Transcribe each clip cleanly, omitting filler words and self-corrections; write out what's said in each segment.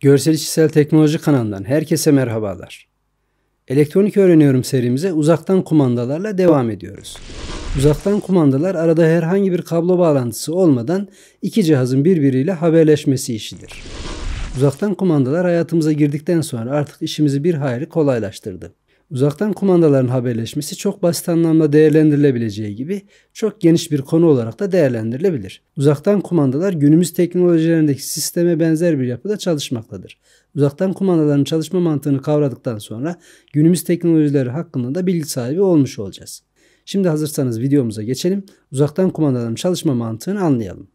Görsel İşitsel Teknoloji kanalından herkese merhabalar. Elektronik öğreniyorum serimize uzaktan kumandalarla devam ediyoruz. Uzaktan kumandalar arada herhangi bir kablo bağlantısı olmadan iki cihazın birbiriyle haberleşmesi işidir. Uzaktan kumandalar hayatımıza girdikten sonra artık işimizi bir hayli kolaylaştırdı. Uzaktan kumandaların haberleşmesi çok basit anlamda değerlendirilebileceği gibi çok geniş bir konu olarak da değerlendirilebilir. Uzaktan kumandalar günümüz teknolojilerindeki sisteme benzer bir yapıda çalışmaktadır. Uzaktan kumandaların çalışma mantığını kavradıktan sonra günümüz teknolojileri hakkında da bilgi sahibi olmuş olacağız. Şimdi hazırsanız videomuza geçelim. Uzaktan kumandaların çalışma mantığını anlayalım.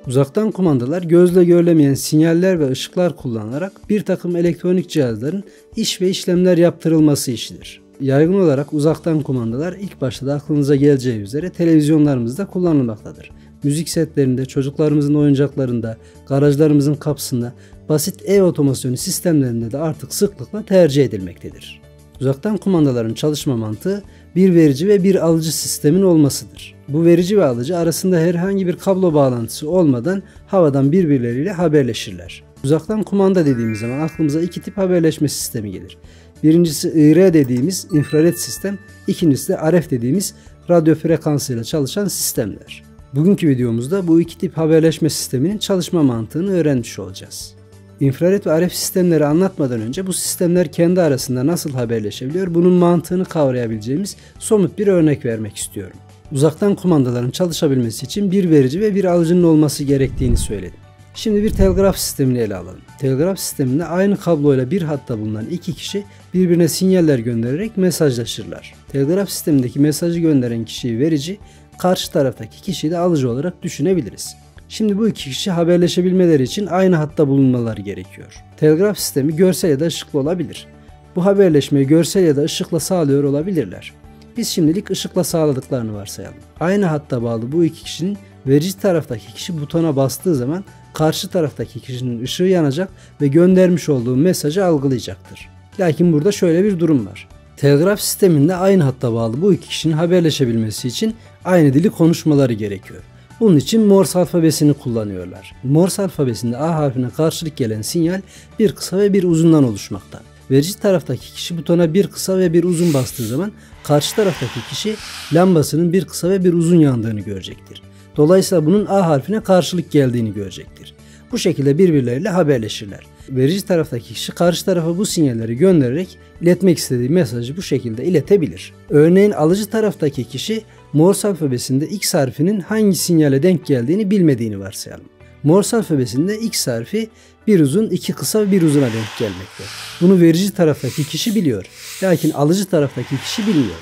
Uzaktan kumandalar gözle görülemeyen sinyaller ve ışıklar kullanarak bir takım elektronik cihazların iş ve işlemler yaptırılması işidir. Yaygın olarak uzaktan kumandalar ilk başta da aklınıza geleceği üzere televizyonlarımızda kullanılmaktadır. Müzik setlerinde, çocuklarımızın oyuncaklarında, garajlarımızın kapısında, basit ev otomasyonu sistemlerinde de artık sıklıkla tercih edilmektedir. Uzaktan kumandaların çalışma mantığı bir verici ve bir alıcı sistemin olmasıdır. Bu verici ve alıcı arasında herhangi bir kablo bağlantısı olmadan havadan birbirleriyle haberleşirler. Uzaktan kumanda dediğimiz zaman aklımıza iki tip haberleşme sistemi gelir. Birincisi IR dediğimiz infrared sistem, ikincisi de RF dediğimiz radyo frekansıyla çalışan sistemler. Bugünkü videomuzda bu iki tip haberleşme sisteminin çalışma mantığını öğrenmiş olacağız. İnfrared ve RF sistemleri anlatmadan önce bu sistemler kendi arasında nasıl haberleşebiliyor, bunun mantığını kavrayabileceğimiz somut bir örnek vermek istiyorum. Uzaktan kumandaların çalışabilmesi için bir verici ve bir alıcının olması gerektiğini söyledim. Şimdi bir telgraf sistemini ele alalım. Telgraf sisteminde aynı kabloyla bir hatta bulunan iki kişi birbirine sinyaller göndererek mesajlaşırlar. Telgraf sistemindeki mesajı gönderen kişiyi verici, karşı taraftaki kişiyi de alıcı olarak düşünebiliriz. Şimdi bu iki kişi haberleşebilmeleri için aynı hatta bulunmaları gerekiyor. Telgraf sistemi görsel ya da ışıklı olabilir. Bu haberleşmeyi görsel ya da ışıkla sağlıyor olabilirler. Biz şimdilik ışıkla sağladıklarını varsayalım. Aynı hatta bağlı bu iki kişinin verici taraftaki kişi butona bastığı zaman karşı taraftaki kişinin ışığı yanacak ve göndermiş olduğu mesajı algılayacaktır. Lakin burada şöyle bir durum var. Telgraf sisteminde aynı hatta bağlı bu iki kişinin haberleşebilmesi için aynı dili konuşmaları gerekiyor. Bunun için Morse alfabesini kullanıyorlar. Morse alfabesinde A harfine karşılık gelen sinyal bir kısa ve bir uzundan oluşmakta. Verici taraftaki kişi butona bir kısa ve bir uzun bastığı zaman karşı taraftaki kişi lambasının bir kısa ve bir uzun yandığını görecektir. Dolayısıyla bunun A harfine karşılık geldiğini görecektir. Bu şekilde birbirleriyle haberleşirler. Verici taraftaki kişi karşı tarafa bu sinyalleri göndererek iletmek istediği mesajı bu şekilde iletebilir. Örneğin alıcı taraftaki kişi Morse alfabesinde X harfinin hangi sinyale denk geldiğini bilmediğini varsayalım. Morse alfabesinde X harfi bir uzun, iki kısa ve bir uzuna denk gelmekte. Bunu verici taraftaki kişi biliyor. Lakin alıcı taraftaki kişi bilmiyor.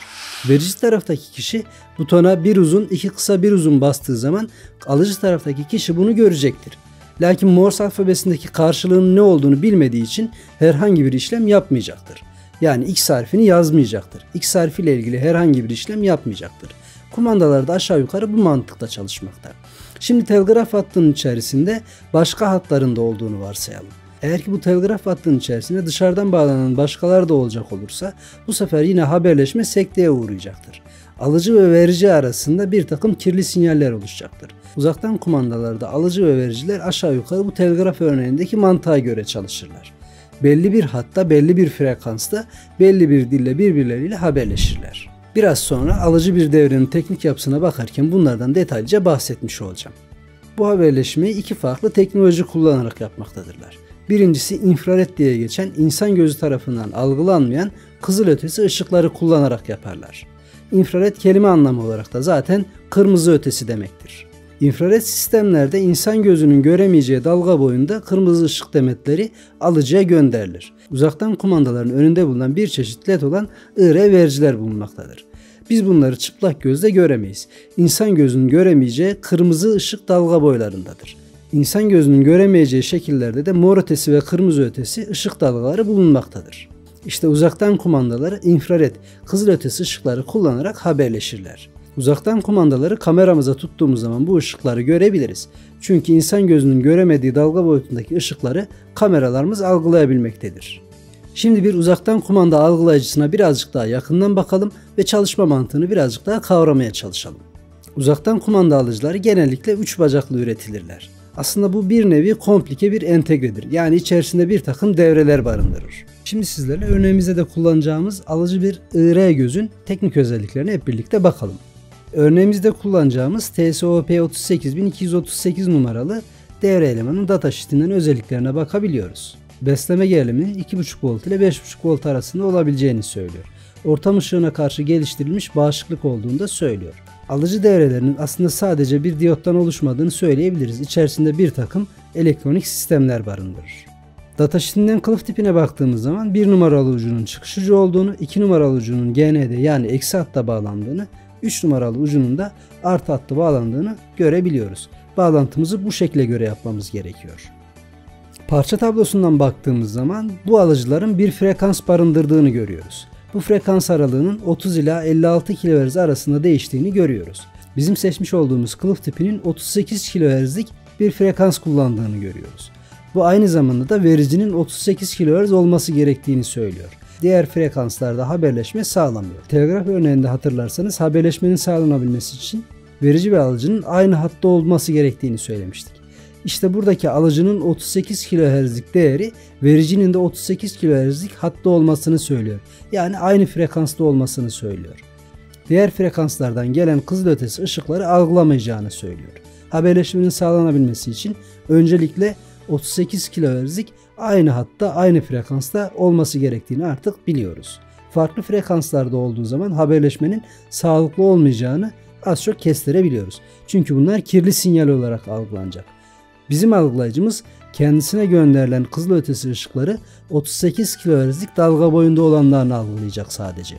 Verici taraftaki kişi butona bir uzun, iki kısa, bir uzun bastığı zaman alıcı taraftaki kişi bunu görecektir. Lakin Morse alfabesindeki karşılığının ne olduğunu bilmediği için herhangi bir işlem yapmayacaktır. Yani X harfini yazmayacaktır. X harfiyle ilgili herhangi bir işlem yapmayacaktır. Kumandalar da aşağı yukarı bu mantıkla çalışmakta. Şimdi telgraf hattının içerisinde başka hatların da olduğunu varsayalım. Eğer ki bu telgraf hattının içerisinde dışarıdan bağlanan başkaları da olacak olursa bu sefer yine haberleşme sekteye uğrayacaktır. Alıcı ve verici arasında bir takım kirli sinyaller oluşacaktır. Uzaktan kumandalarda alıcı ve vericiler aşağı yukarı bu telgraf örneğindeki mantığa göre çalışırlar. Belli bir hatta belli bir frekansta belli bir dille birbirleriyle haberleşirler. Biraz sonra alıcı bir devrenin teknik yapısına bakarken bunlardan detaylıca bahsetmiş olacağım. Bu haberleşmeyi iki farklı teknoloji kullanarak yapmaktadırlar. Birincisi infrared diye geçen insan gözü tarafından algılanmayan kızılötesi ışıkları kullanarak yaparlar. İnfrared kelime anlamı olarak da zaten kırmızı ötesi demektir. İnfrared sistemlerde insan gözünün göremeyeceği dalga boyunda kırmızı ışık demetleri alıcıya gönderilir. Uzaktan kumandaların önünde bulunan bir çeşit led olan IR vericiler bulunmaktadır. Biz bunları çıplak gözle göremeyiz. İnsan gözünün göremeyeceği kırmızı ışık dalga boylarındadır. İnsan gözünün göremeyeceği şekillerde de mor ötesi ve kırmızı ötesi ışık dalgaları bulunmaktadır. İşte uzaktan kumandaları infrared, kızılötesi ışıkları kullanarak haberleşirler. Uzaktan kumandaları kameramıza tuttuğumuz zaman bu ışıkları görebiliriz. Çünkü insan gözünün göremediği dalga boyutundaki ışıkları kameralarımız algılayabilmektedir. Şimdi bir uzaktan kumanda algılayıcısına birazcık daha yakından bakalım ve çalışma mantığını birazcık daha kavramaya çalışalım. Uzaktan kumanda alıcıları genellikle 3 bacaklı üretilirler. Aslında bu bir nevi komplike bir entegredir. Yani içerisinde bir takım devreler barındırır. Şimdi sizlerle örneğimizde de kullanacağımız alıcı bir IR gözün teknik özelliklerine hep birlikte bakalım. Örneğimizde kullanacağımız TSOP 38238 numaralı devre elemanın datasheetinden özelliklerine bakabiliyoruz. Besleme geriliminin 2,5 volt ile 5,5 volt arasında olabileceğini söylüyor. Ortam ışığına karşı geliştirilmiş bağışıklık olduğunu da söylüyor. Alıcı devrelerinin aslında sadece bir diyottan oluşmadığını söyleyebiliriz. İçerisinde bir takım elektronik sistemler barındırır. Datasheetinden kılıf tipine baktığımız zaman 1 numaralı ucunun çıkış ucu olduğunu, 2 numaralı ucunun GN'de yani eksi hatta bağlandığını, 3 numaralı ucunun da artı hatta bağlandığını görebiliyoruz. Bağlantımızı bu şekle göre yapmamız gerekiyor. Parça tablosundan baktığımız zaman bu alıcıların bir frekans barındırdığını görüyoruz. Bu frekans aralığının 30 ila 56 kHz arasında değiştiğini görüyoruz. Bizim seçmiş olduğumuz kılıf tipinin 38 kHz'lik bir frekans kullandığını görüyoruz. Bu aynı zamanda da vericinin 38 kHz olması gerektiğini söylüyor. Diğer frekanslarda haberleşme sağlamıyor. Telgraf örneğinde hatırlarsanız haberleşmenin sağlanabilmesi için verici ve alıcının aynı hatta olması gerektiğini söylemiştik. İşte buradaki alıcının 38 kHz'lik değeri vericinin de 38 kHz'lik hatta olmasını söylüyor. Yani aynı frekansta olmasını söylüyor. Diğer frekanslardan gelen kızılötesi ışıkları algılamayacağını söylüyor. Haberleşmenin sağlanabilmesi için öncelikle 38 kHz'lik aynı hatta aynı frekansta olması gerektiğini artık biliyoruz. Farklı frekanslarda olduğu zaman haberleşmenin sağlıklı olmayacağını az çok kestirebiliyoruz. Çünkü bunlar kirli sinyal olarak algılanacak. Bizim algılayıcımız kendisine gönderilen kızılötesi ışıkları 38 kHz'lik dalga boyunda olanlarını algılayacak sadece.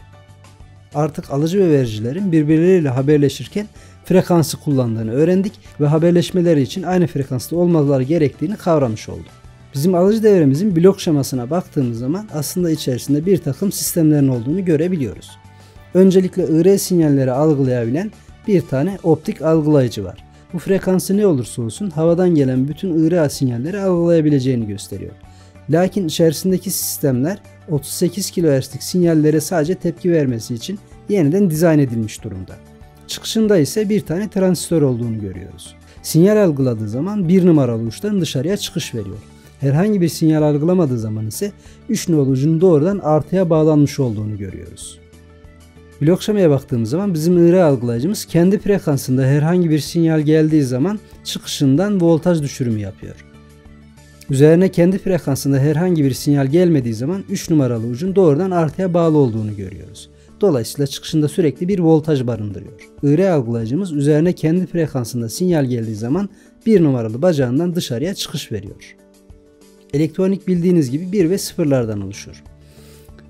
Artık alıcı ve vericilerin birbirleriyle haberleşirken frekansı kullandığını öğrendik ve haberleşmeleri için aynı frekansta olmaları gerektiğini kavramış olduk. Bizim alıcı devremizin blok şemasına baktığımız zaman aslında içerisinde bir takım sistemlerin olduğunu görebiliyoruz. Öncelikle IR sinyalleri algılayabilen bir tane optik algılayıcı var. Bu frekansı ne olursa olsun havadan gelen bütün IR sinyalleri algılayabileceğini gösteriyor. Lakin içerisindeki sistemler 38 kHz'lik sinyallere sadece tepki vermesi için yeniden dizayn edilmiş durumda. Çıkışında ise bir tane transistör olduğunu görüyoruz. Sinyal algıladığı zaman 1 numaralı uçtan dışarıya çıkış veriyor. Herhangi bir sinyal algılamadığı zaman ise 3 numaralı ucun doğrudan artıya bağlanmış olduğunu görüyoruz. Blok şemaya baktığımız zaman bizim IR algılayıcımız kendi frekansında herhangi bir sinyal geldiği zaman çıkışından voltaj düşürümü yapıyor. Üzerine kendi frekansında herhangi bir sinyal gelmediği zaman 3 numaralı ucun doğrudan artıya bağlı olduğunu görüyoruz. Dolayısıyla çıkışında sürekli bir voltaj barındırıyor. IR algılayıcımız üzerine kendi frekansında sinyal geldiği zaman 1 numaralı bacağından dışarıya çıkış veriyor. Elektronik bildiğiniz gibi 1 ve 0'lardan oluşur.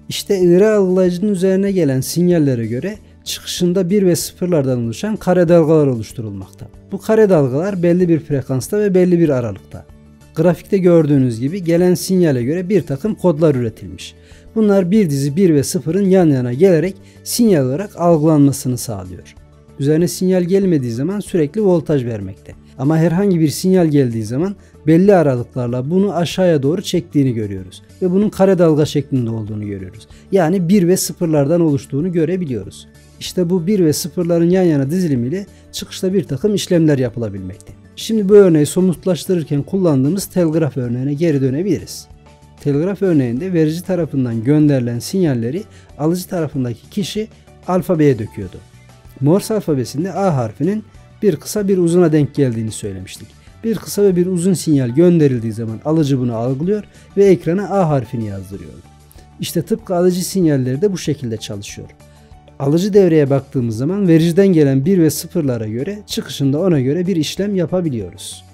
İşte IR algılayıcının üzerine gelen sinyallere göre çıkışında 1 ve 0'lardan oluşan kare dalgalar oluşturulmakta. Bu kare dalgalar belli bir frekansta ve belli bir aralıkta. Grafikte gördüğünüz gibi gelen sinyale göre bir takım kodlar üretilmiş. Bunlar bir dizi 1 ve 0'ın yan yana gelerek sinyal olarak algılanmasını sağlıyor. Üzerine sinyal gelmediği zaman sürekli voltaj vermekte. Ama herhangi bir sinyal geldiği zaman belli aralıklarla bunu aşağıya doğru çektiğini görüyoruz. Ve bunun kare dalga şeklinde olduğunu görüyoruz. Yani 1 ve 0'lardan oluştuğunu görebiliyoruz. İşte bu 1 ve 0'ların yan yana dizilimiyle çıkışta bir takım işlemler yapılabilmekte. Şimdi bu örneği somutlaştırırken kullandığımız telgraf örneğine geri dönebiliriz. Telgraf örneğinde verici tarafından gönderilen sinyalleri alıcı tarafındaki kişi alfabeye döküyordu. Morse alfabesinde A harfinin bir kısa bir uzuna denk geldiğini söylemiştik. Bir kısa ve bir uzun sinyal gönderildiği zaman alıcı bunu algılıyor ve ekrana A harfini yazdırıyor. İşte tıpkı alıcı sinyalleri de bu şekilde çalışıyor. Alıcı devreye baktığımız zaman vericiden gelen 1 ve 0'lara göre çıkışında ona göre bir işlem yapabiliyoruz.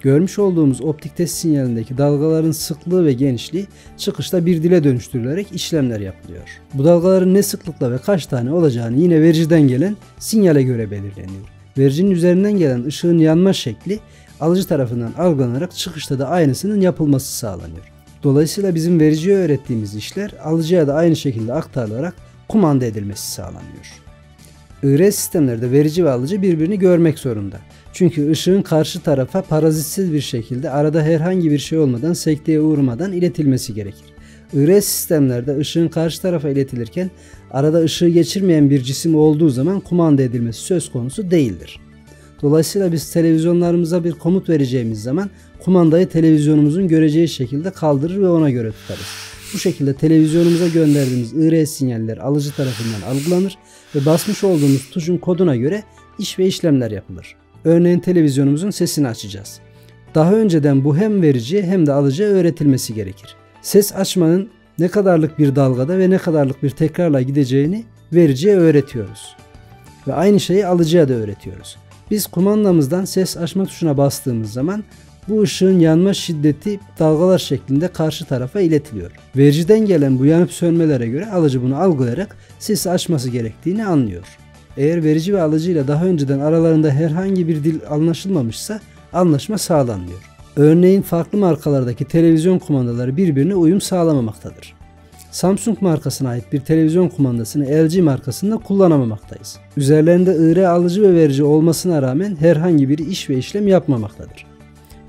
Görmüş olduğumuz optik test sinyalindeki dalgaların sıklığı ve genişliği çıkışta bir dile dönüştürülerek işlemler yapılıyor. Bu dalgaların ne sıklıkla ve kaç tane olacağını yine vericiden gelen sinyale göre belirleniyor. Vericinin üzerinden gelen ışığın yanma şekli alıcı tarafından algılanarak çıkışta da aynısının yapılması sağlanıyor. Dolayısıyla bizim vericiye öğrettiğimiz işler alıcıya da aynı şekilde aktarılarak kumanda edilmesi sağlanıyor. IR sistemlerde verici ve alıcı birbirini görmek zorunda. Çünkü ışığın karşı tarafa parazitsiz bir şekilde arada herhangi bir şey olmadan sekteye uğramadan iletilmesi gerekir. IR sistemlerde ışığın karşı tarafa iletilirken arada ışığı geçirmeyen bir cisim olduğu zaman kumanda edilmesi söz konusu değildir. Dolayısıyla biz televizyonlarımıza bir komut vereceğimiz zaman kumandayı televizyonumuzun göreceği şekilde kaldırır ve ona göre tutarız. Bu şekilde televizyonumuza gönderdiğimiz IR sinyaller alıcı tarafından algılanır ve basmış olduğumuz tuşun koduna göre iş ve işlemler yapılır. Örneğin televizyonumuzun sesini açacağız. Daha önceden bu hem vericiye hem de alıcıya öğretilmesi gerekir. Ses açmanın ne kadarlık bir dalgada ve ne kadarlık bir tekrarla gideceğini vericiye öğretiyoruz. Ve aynı şeyi alıcıya da öğretiyoruz. Biz kumandamızdan ses açma tuşuna bastığımız zaman bu ışığın yanma şiddeti dalgalar şeklinde karşı tarafa iletiliyor. Vericiden gelen bu yanıp sönmelere göre alıcı bunu algılayarak sesi açması gerektiğini anlıyor. Eğer verici ve alıcıyla daha önceden aralarında herhangi bir dil anlaşılmamışsa anlaşma sağlanmıyor. Örneğin farklı markalardaki televizyon kumandaları birbirine uyum sağlamamaktadır. Samsung markasına ait bir televizyon kumandasını LG markasında kullanamamaktayız. Üzerlerinde IR alıcı ve verici olmasına rağmen herhangi bir iş ve işlem yapmamaktadır.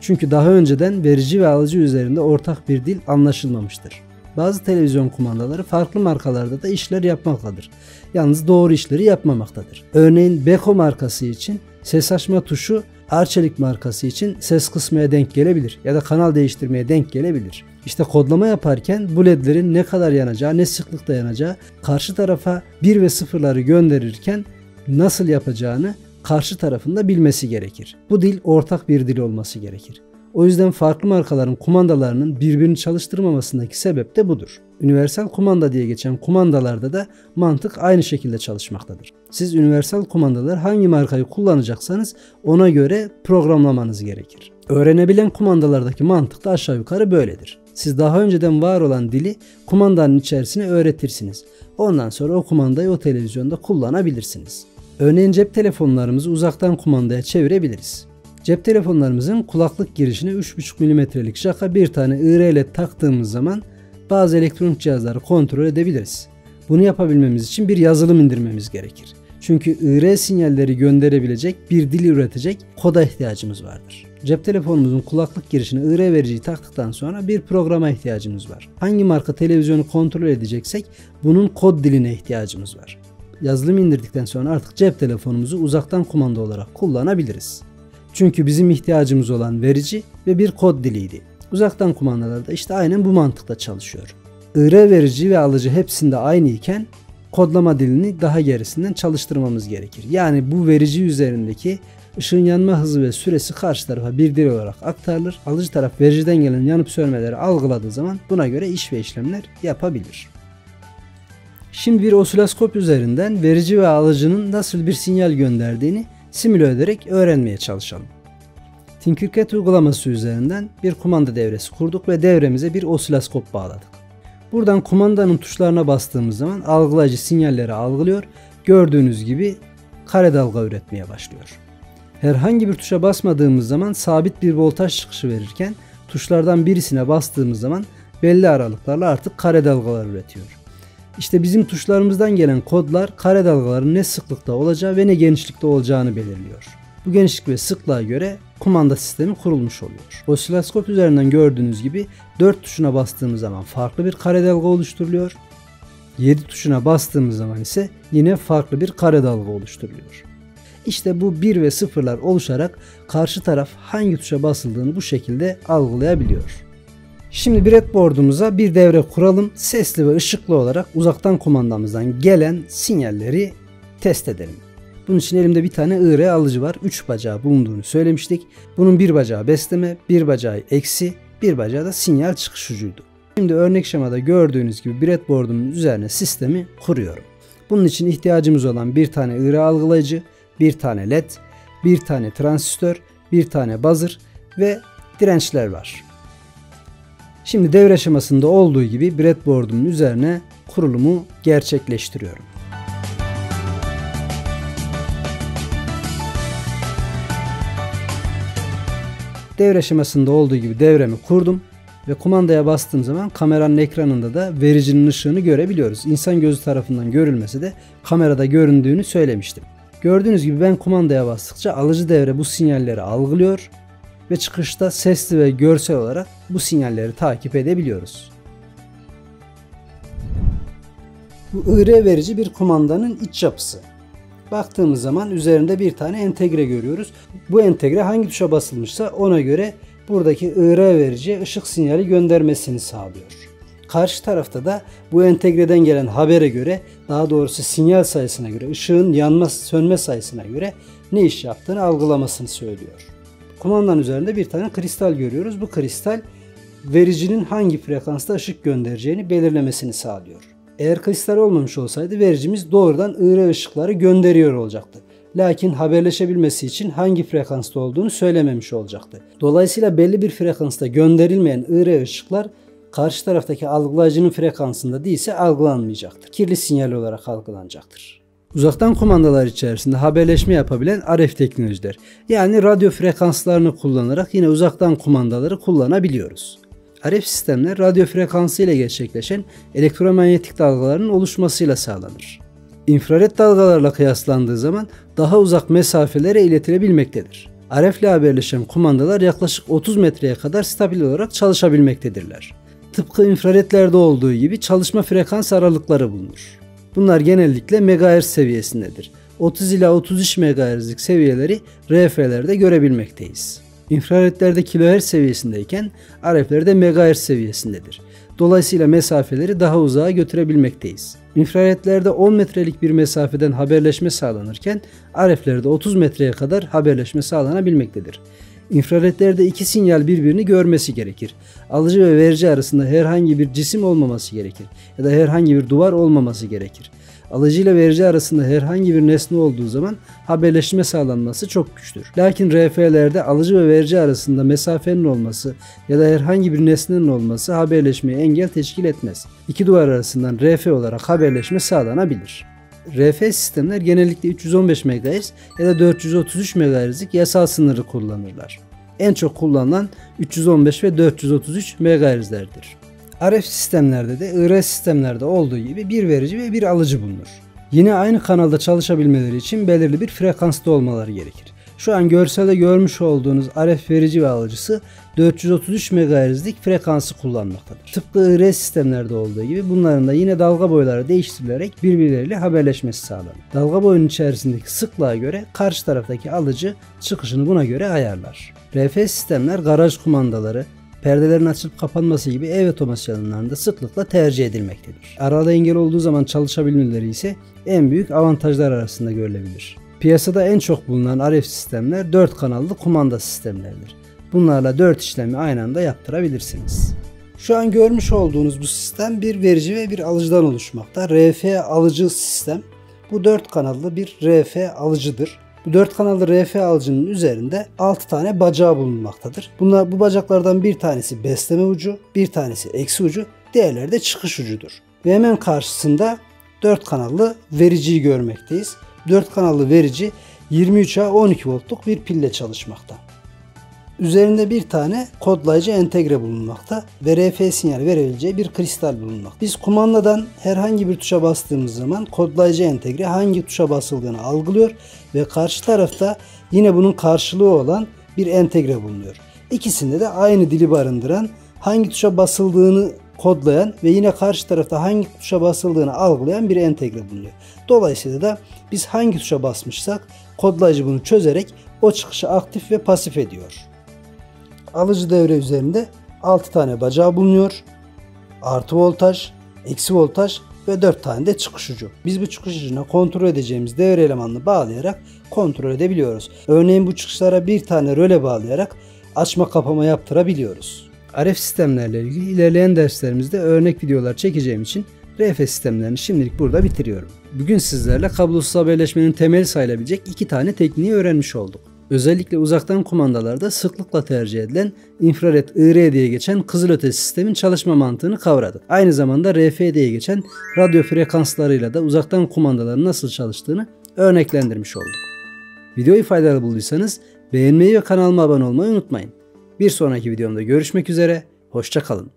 Çünkü daha önceden verici ve alıcı üzerinde ortak bir dil anlaşılmamıştır. Bazı televizyon kumandaları farklı markalarda da işler yapmaktadır. Yalnız doğru işleri yapmamaktadır. Örneğin Beko markası için ses açma tuşu Arçelik markası için ses kısmaya denk gelebilir ya da kanal değiştirmeye denk gelebilir. İşte kodlama yaparken bu ledlerin ne kadar yanacağı, ne sıklıkta yanacağı, karşı tarafa 1 ve 0'ları gönderirken nasıl yapacağını karşı tarafında bilmesi gerekir. Bu dil ortak bir dil olması gerekir. O yüzden farklı markaların kumandalarının birbirini çalıştırmamasındaki sebep de budur. Universal kumanda diye geçen kumandalarda da mantık aynı şekilde çalışmaktadır. Siz universal kumandalar hangi markayı kullanacaksanız ona göre programlamanız gerekir. Öğrenebilen kumandalardaki mantık da aşağı yukarı böyledir. Siz daha önceden var olan dili kumandanın içerisine öğretirsiniz. Ondan sonra o kumandayı o televizyonda kullanabilirsiniz. Örneğin cep telefonlarımızı uzaktan kumandaya çevirebiliriz. Cep telefonlarımızın kulaklık girişine 3,5 mm'lik jaka bir tane IR led taktığımız zaman bazı elektronik cihazları kontrol edebiliriz. Bunu yapabilmemiz için bir yazılım indirmemiz gerekir. Çünkü IR sinyalleri gönderebilecek bir dil üretecek koda ihtiyacımız vardır. Cep telefonumuzun kulaklık girişine IR vericiyi taktıktan sonra bir programa ihtiyacımız var. Hangi marka televizyonu kontrol edeceksek bunun kod diline ihtiyacımız var. Yazılım indirdikten sonra artık cep telefonumuzu uzaktan kumanda olarak kullanabiliriz. Çünkü bizim ihtiyacımız olan verici ve bir kod diliydi. Uzaktan kumandalarda işte aynen bu mantıkla çalışıyor. IR verici ve alıcı hepsinde aynı iken kodlama dilini daha gerisinden çalıştırmamız gerekir. Yani bu verici üzerindeki ışığın yanma hızı ve süresi karşı tarafa bir dil olarak aktarılır. Alıcı taraf vericiden gelen yanıp sönmeleri algıladığı zaman buna göre iş ve işlemler yapabilir. Şimdi bir osiloskop üzerinden verici ve alıcının nasıl bir sinyal gönderdiğini simüle ederek öğrenmeye çalışalım. Tinkercad uygulaması üzerinden bir kumanda devresi kurduk ve devremize bir osiloskop bağladık. Buradan kumandanın tuşlarına bastığımız zaman algılayıcı sinyalleri algılıyor. Gördüğünüz gibi kare dalga üretmeye başlıyor. Herhangi bir tuşa basmadığımız zaman sabit bir voltaj çıkışı verirken tuşlardan birisine bastığımız zaman belli aralıklarla artık kare dalgalar üretiyor. İşte bizim tuşlarımızdan gelen kodlar kare dalgaların ne sıklıkta olacağı ve ne genişlikte olacağını belirliyor. Bu genişlik ve sıklığa göre kumanda sistemi kurulmuş oluyor. Osiloskop üzerinden gördüğünüz gibi 4 tuşuna bastığımız zaman farklı bir kare dalga oluşturuluyor. 7 tuşuna bastığımız zaman ise yine farklı bir kare dalga oluşturuluyor. İşte bu 1 ve 0'lar oluşarak karşı taraf hangi tuşa basıldığını bu şekilde algılayabiliyor. Şimdi breadboard'umuza bir devre kuralım. Sesli ve ışıklı olarak uzaktan kumandamızdan gelen sinyalleri test edelim. Bunun için elimde bir tane IR alıcı var. 3 bacağı bulunduğunu söylemiştik. Bunun bir bacağı besleme, bir bacağı eksi, bir bacağı da sinyal çıkış ucuydu. Şimdi örnek şemada gördüğünüz gibi breadboard'umun üzerine sistemi kuruyorum. Bunun için ihtiyacımız olan bir tane IR algılayıcı, bir tane led, bir tane transistör, bir tane buzzer ve dirençler var. Şimdi devre aşamasında olduğu gibi breadboard'umun üzerine kurulumu gerçekleştiriyorum. Devre aşamasında olduğu gibi devremi kurdum ve kumandaya bastığım zaman kameranın ekranında da vericinin ışığını görebiliyoruz. İnsan gözü tarafından görülmese de kamerada göründüğünü söylemiştim. Gördüğünüz gibi ben kumandaya bastıkça alıcı devre bu sinyalleri algılıyor ve çıkışta sesli ve görsel olarak bu sinyalleri takip edebiliyoruz. Bu IR verici bir kumandanın iç yapısı. Baktığımız zaman üzerinde bir tane entegre görüyoruz. Bu entegre hangi tuşa basılmışsa ona göre buradaki IR vericiye ışık sinyali göndermesini sağlıyor. Karşı tarafta da bu entegreden gelen habere göre, daha doğrusu sinyal sayısına göre, ışığın yanma sönme sayısına göre ne iş yaptığını algılamasını söylüyor. Kumandanın üzerinde bir tane kristal görüyoruz. Bu kristal vericinin hangi frekansta ışık göndereceğini belirlemesini sağlıyor. Eğer kristal olmamış olsaydı vericimiz doğrudan IR ışıkları gönderiyor olacaktı. Lakin haberleşebilmesi için hangi frekansta olduğunu söylememiş olacaktı. Dolayısıyla belli bir frekansta gönderilmeyen IR ışıklar karşı taraftaki algılayıcının frekansında değilse algılanmayacaktır. Kirli sinyal olarak algılanacaktır. Uzaktan kumandalar içerisinde haberleşme yapabilen RF teknolojiler, yani radyo frekanslarını kullanarak yine uzaktan kumandaları kullanabiliyoruz. RF sistemler radyo frekansı ile gerçekleşen elektromanyetik dalgaların oluşmasıyla sağlanır. İnfrared dalgalarla kıyaslandığı zaman daha uzak mesafelere iletilebilmektedir. RF ile haberleşen kumandalar yaklaşık 30 metreye kadar stabil olarak çalışabilmektedirler. Tıpkı infraredlerde olduğu gibi çalışma frekans aralıkları bulunur. Bunlar genellikle megahertz seviyesindedir. 30 ila 33 megahertz'lik seviyeleri RF'lerde görebilmekteyiz. İnfraredlerde kilohertz seviyesindeyken RF'lerde megahertz seviyesindedir. Dolayısıyla mesafeleri daha uzağa götürebilmekteyiz. İnfraredlerde 10 metrelik bir mesafeden haberleşme sağlanırken RF'lerde 30 metreye kadar haberleşme sağlanabilmektedir. İnfraredlerde iki sinyal birbirini görmesi gerekir. Alıcı ve verici arasında herhangi bir cisim olmaması gerekir ya da herhangi bir duvar olmaması gerekir. Alıcı ile verici arasında herhangi bir nesne olduğu zaman haberleşme sağlanması çok güçtür. Lakin RF'lerde alıcı ve verici arasında mesafenin olması ya da herhangi bir nesnenin olması haberleşmeye engel teşkil etmez. İki duvar arasından RF olarak haberleşme sağlanabilir. RF sistemler genellikle 315 MHz ya da 433 MHz'lik yasal sınırı kullanırlar. En çok kullanılan 315 ve 433 MHz'lerdir. RF sistemlerde de IR sistemlerde olduğu gibi bir verici ve bir alıcı bulunur. Yine aynı kanalda çalışabilmeleri için belirli bir frekansta olmaları gerekir. Şu an görselde görmüş olduğunuz RF verici ve alıcısı 433 MHz'lik frekansı kullanmaktadır. Tıpkı IR sistemlerde olduğu gibi bunların da yine dalga boyları değiştirilerek birbirleriyle haberleşmesi sağlanır. Dalga boyunun içerisindeki sıklığa göre karşı taraftaki alıcı çıkışını buna göre ayarlar. RF sistemler garaj kumandaları, perdelerin açılıp kapanması gibi ev otomasyonlarında sıklıkla tercih edilmektedir. Arada engel olduğu zaman çalışabilmeleri ise en büyük avantajlar arasında görülebilir. Piyasada en çok bulunan RF sistemler 4 kanallı kumanda sistemleridir. Bunlarla 4 işlemi aynı anda yaptırabilirsiniz. Şu an görmüş olduğunuz bu sistem bir verici ve bir alıcıdan oluşmakta. RF alıcı sistem. Bu 4 kanallı bir RF alıcıdır. Bu 4 kanallı RF alıcının üzerinde 6 tane bacağı bulunmaktadır. Bu bacaklardan bir tanesi besleme ucu, bir tanesi eksi ucu, diğerleri de çıkış ucudur. Ve hemen karşısında 4 kanallı vericiyi görmekteyiz. 4 kanallı verici 23A 12 voltluk bir pille çalışmakta. Üzerinde bir tane kodlayıcı entegre bulunmakta ve RF sinyal verebileceği bir kristal bulunmakta. Biz kumandadan herhangi bir tuşa bastığımız zaman kodlayıcı entegre hangi tuşa basıldığını algılıyor ve karşı tarafta yine bunun karşılığı olan bir entegre bulunuyor. İkisinde de aynı dili barındıran, hangi tuşa basıldığını kodlayan ve yine karşı tarafta hangi tuşa basıldığını algılayan bir entegre bulunuyor. Dolayısıyla da biz hangi tuşa basmışsak kodlayıcı bunu çözerek o çıkışı aktif ve pasif ediyor. Alıcı devre üzerinde 6 tane bacağı bulunuyor. Artı voltaj, eksi voltaj ve 4 tane de çıkış ucu. Biz bu çıkış ucuna kontrol edeceğimiz devre elemanını bağlayarak kontrol edebiliyoruz. Örneğin bu çıkışlara bir tane röle bağlayarak açma kapama yaptırabiliyoruz. RF sistemlerle ilgili ilerleyen derslerimizde örnek videolar çekeceğim için RF sistemlerini şimdilik burada bitiriyorum. Bugün sizlerle kablosuz haberleşmenin temeli sayılabilecek 2 tane tekniği öğrenmiş olduk. Özellikle uzaktan kumandalarda sıklıkla tercih edilen infrared IR diye geçen kızılötesi sistemin çalışma mantığını kavradık. Aynı zamanda RF diye geçen radyo frekanslarıyla da uzaktan kumandaların nasıl çalıştığını örneklendirmiş olduk. Videoyu faydalı bulduysanız beğenmeyi ve kanalıma abone olmayı unutmayın. Bir sonraki videomda görüşmek üzere, hoşça kalın.